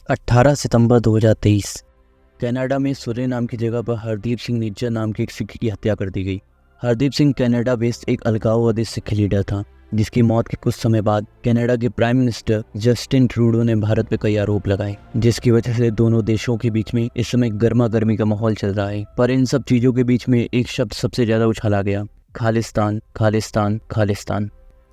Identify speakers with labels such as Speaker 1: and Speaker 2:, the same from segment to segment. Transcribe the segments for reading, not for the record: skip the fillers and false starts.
Speaker 1: 18 सितंबर 2023 Canada में सुरे नाम की जगह पर हरदीप सिंह निज्जर नाम के एक सिख की हत्या कर दी गई। हरदीप सिंह कनाडा बेस्ड एक अलगाववादी सिख लीडर था, जिसकी मौत के कुछ समय बाद कनाडा के प्राइम मिनिस्टर जस्टिन ट्रूडो ने भारत पर कई आरोप लगाए, जिसकी वजह से दोनों देशों के बीच में इस समय गर्मा गर्मी का माहौल चल रहा है। पर इन सब चीज़ों के बीच में एक शब्द सबसे ज़्यादा उछाला गया, खालिस्तान खालिस्तान खालिस्तान।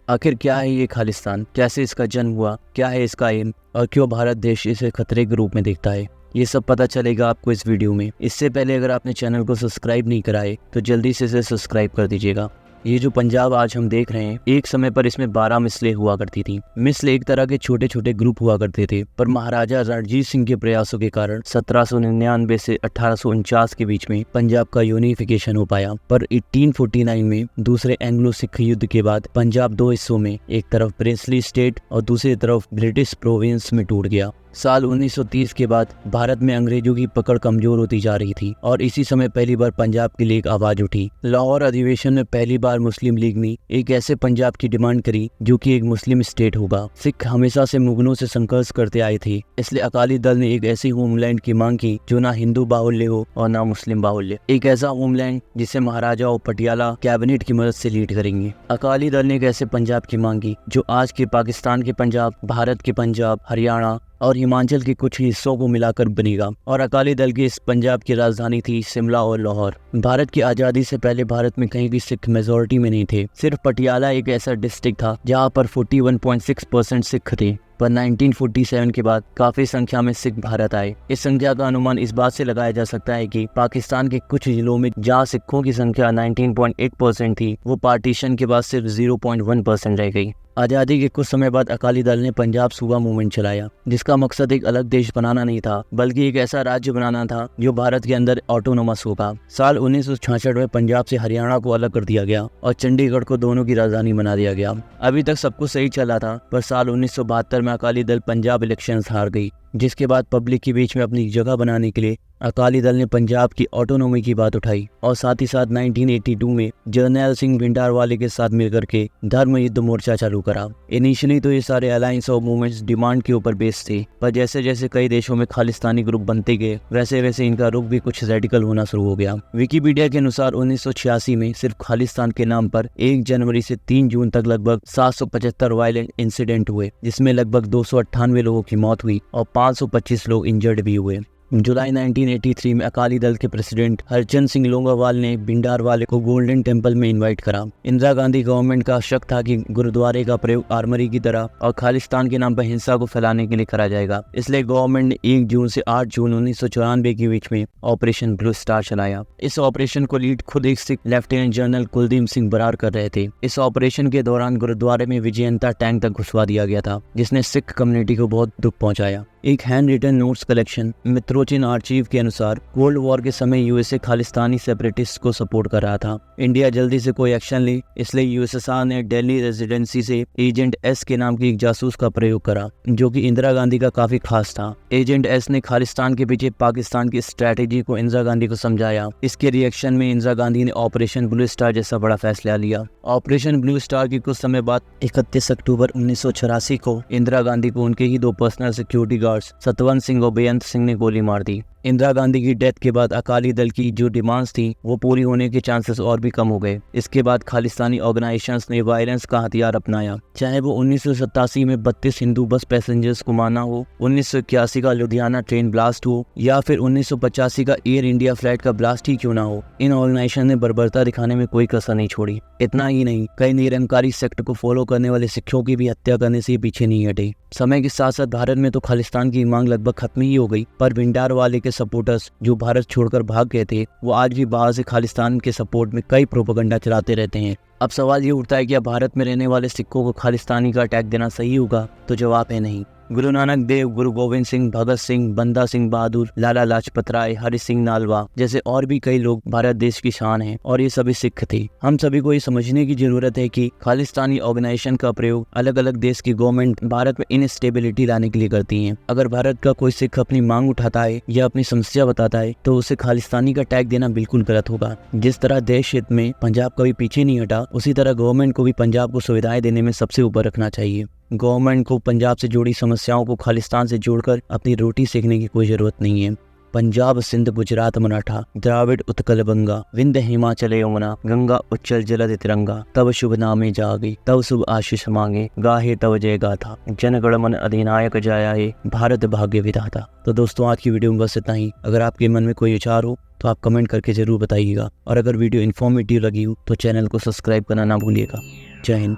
Speaker 1: आखिर क्या है ये खालिस्तान, कैसे इसका जन्म हुआ, क्या है इसका एम और क्यों भारत देश इसे खतरे के रूप में देखता है, ये सब पता चलेगा आपको इस वीडियो में। इससे पहले अगर आपने चैनल को सब्सक्राइब नहीं करा है तो जल्दी से इसे सब्सक्राइब कर दीजिएगा। ये जो पंजाब आज हम देख रहे हैं, एक समय पर इसमें 12 मिसलें हुआ करती थी। मिसल एक तरह के छोटे छोटे ग्रुप हुआ करते थे, पर महाराजा रणजीत सिंह के प्रयासों के कारण 1799 से 1849 के बीच में पंजाब का यूनिफिकेशन हो पाया। पर 1849 में दूसरे एंग्लो सिख युद्ध के बाद पंजाब दो हिस्सों में, एक तरफ प्रिंसली स्टेट और दूसरी तरफ ब्रिटिश प्रोविंस में टूट गया। साल 1930 के बाद भारत में अंग्रेजों की पकड़ कमजोर होती जा रही थी और इसी समय पहली बार पंजाब के लिए एक आवाज उठी। लाहौर अधिवेशन में पहली बार मुस्लिम लीग ने एक ऐसे पंजाब की डिमांड करी जो कि एक मुस्लिम स्टेट होगा। सिख हमेशा से मुगलों से संघर्ष करते आए थे, इसलिए अकाली दल ने एक ऐसी होमलैंड की मांग की जो ना हिंदू बाहुल्य हो और ना मुस्लिम बाहुल्य, एक ऐसा होमलैंड जिसे महाराजा और पटियाला कैबिनेट की मदद से लीड करेंगे। अकाली दल ने एक ऐसे पंजाब की मांग की जो आज के पाकिस्तान के पंजाब, भारत के पंजाब, हरियाणा और हिमाचल के कुछ हिस्सों को मिलाकर बनेगा। और अकाली दल की इस पंजाब की राजधानी थी शिमला और लाहौर। भारत की आज़ादी से पहले भारत में कहीं भी सिख मेजोरिटी में नहीं थे, सिर्फ पटियाला एक ऐसा डिस्ट्रिक्ट था जहां पर 41.6% सिख थे। पर 1947 के बाद काफी संख्या में सिख भारत आए। इस संख्या का अनुमान इस बात से लगाया जा सकता है कि पाकिस्तान के कुछ जिलों में जहां सिखों की संख्या 19.8% थी, वो पार्टीशन के बाद सिर्फ 0.1% रह गई। आज़ादी के कुछ समय बाद अकाली दल ने पंजाब सूबा मूवमेंट चलाया, जिसका मकसद एक अलग देश बनाना नहीं था, बल्कि एक ऐसा राज्य बनाना था जो भारत के अंदर ऑटोनोमस होगा। साल 1966 में पंजाब से हरियाणा को अलग कर दिया गया और चंडीगढ़ को दोनों की राजधानी बना दिया गया। अभी तक सब कुछ सही चला था, पर साल 1972 में अकाली दल पंजाब इलेक्शंस हार गई, जिसके बाद पब्लिक के बीच में अपनी जगह बनाने के लिए अकाली दल ने पंजाब की ऑटोनॉमी की बात उठाई और साथ ही साथ 1982 में जर्नैल सिंह भिंडरावाले के साथ मिलकर के धर्म युद्ध मोर्चा चालू करा। इनिशियली तो ये सारे अलायंस और मूवमेंट्स डिमांड के ऊपर बेस्ड थे, पर जैसे जैसे कई देशों में खालिस्तानी ग्रुप बनते गए, वैसे वैसे इनका रुख भी कुछ रेडिकल होना शुरू हो गया। विकिपीडिया के अनुसार 1986 में सिर्फ खालिस्तान के नाम पर 1 जनवरी से 3 जून तक लगभग 775 वायलेंट इंसिडेंट हुए, जिसमें लगभग 298 लोगों की मौत हुई और 525 लोग इंजर्ड भी हुए। जुलाई 1983 में अकाली दल के प्रेसिडेंट हरचंद सिंह लोंगोवाल ने भिंडरावाले को गोल्डन टेम्पल में इनवाइट करा। इंदिरा गांधी गवर्नमेंट का शक था कि गुरुद्वारे का प्रयोग आर्मरी की तरह और खालिस्तान के नाम पर हिंसा को फैलाने के लिए करा जाएगा, इसलिए गवर्नमेंट ने 1 जून से 8 जून 1994 के बीच में ऑपरेशन ब्लू स्टार चलाया। इस ऑपरेशन को लीड खुद एक सिख लेफ्टिनेंट जनरल कुलदीप सिंह बरार कर रहे थे। इस ऑपरेशन के दौरान गुरुद्वारे में विजयंता टैंक तक घुसवा दिया गया था, जिसने सिख कम्युनिटी को बहुत दुख पहुंचाया। एक hand written notes collection Mitrokhin archive के अनुसार कोल्ड वॉर के समय यूएसए खालिस्तानी सेपरेटिस्ट को सपोर्ट कर रहा था। इंडिया जल्दी से कोई एक्शन ली, इसलिए यूएसएसआर ने दिल्ली रेजिडेंसी से एजेंट एस के नाम की एक जासूस का प्रयोग करा, जो कि इंदिरा गांधी का काफी खास था। एजेंट एस ने खालिस्तान के पीछे पाकिस्तान की स्ट्रैटेजी को इंदिरा गांधी को समझाया। इसके रिएक्शन में इंदिरा गांधी ने ऑपरेशन ब्लू स्टार जैसा बड़ा फैसला लिया। ऑपरेशन ब्लू स्टार के कुछ समय बाद 31 अक्टूबर 1984 को इंदिरा गांधी को उनके ही 2 पर्सनल सिक्योरिटी सतवंत सिंह और बेअंत सिंह ने गोली मार दी। इंदिरा गांधी की डेथ के बाद अकाली दल की जो डिमांड्स थी वो पूरी होने के चांसेस और भी कम हो गए। इसके बाद खालिस्तानी ऑर्गेनाइजेशंस ने वायलेंस का हथियार अपनाया, चाहे वो 1987 में 32 हिंदू बस पैसेंजर्स को मारना हो, 1981 का लुधियाना ट्रेन ब्लास्ट हो, या फिर 1985 का एयर इंडिया फ्लाइट का ब्लास्ट ही क्यों ना हो। इन ऑर्गेनाइजेशन ने बर्बरता दिखाने में कोई कसर नहीं छोड़ी। इतना ही नहीं, कई निरंकारी सेक्ट को फॉलो करने वाले सिखों की भी हत्या करने से पीछे नहीं हटे। समय के साथ साथ भारत में तो खालिस्तान की मांग लगभग खत्म ही हो गई, पर भिंडरावाले के सपोर्टर्स जो भारत छोड़कर भाग गए थे, वो आज भी बाहर से खालिस्तान के सपोर्ट में कई प्रोपेगेंडा चलाते रहते हैं। अब सवाल ये उठता है कि भारत में रहने वाले सिखों को खालिस्तानी का अटैक देना सही होगा? तो जवाब है नहीं। गुरु नानक देव, गुरु गोविंद सिंह, भगत सिंह, बंदा सिंह बहादुर, लाला लाजपत राय, हरि सिंह नालवा जैसे और भी कई लोग भारत देश की शान हैं और ये सभी सिख थे। हम सभी को ये समझने की जरूरत है कि खालिस्तानी ऑर्गेनाइजेशन का प्रयोग अलग अलग देश की गवर्नमेंट भारत में इनस्टेबिलिटी लाने के लिए करती है। अगर भारत का कोई सिख अपनी मांग उठाता है या अपनी समस्या बताता है तो उसे खालिस्तानी का टैग देना बिल्कुल गलत होगा। जिस तरह देश हित में पंजाब कभी पीछे नहीं हटा, उसी तरह गवर्नमेंट को भी पंजाब को सुविधाएं देने में सबसे ऊपर रखना चाहिए। गवर्नमेंट को पंजाब से जुड़ी समस्याओं को खालिस्तान से जोड़कर अपनी रोटी सेकने की कोई ज़रूरत नहीं है। पंजाब, सिंध, गुजरात, मराठा, द्राविड़, उत्कल, बंगा, विंध्य, हिमाचल, यमुना, गंगा, उच्चल, जलद, तिरंगा, तब शुभ नामे जागे, तब शुभ आशीष मांगे, गाहे तब जय गाथा, जनगण मन अधिनायक जयाए, भारत भाग्य विधाता। तो दोस्तों, आज की वीडियो में बस इतना ही। अगर आपके मन में कोई विचार हो तो आप कमेंट करके ज़रूर बताइएगा, और अगर वीडियो इन्फॉर्मेटिव लगी हो तो चैनल को सब्सक्राइब करना ना भूलिएगा। जय हिंद।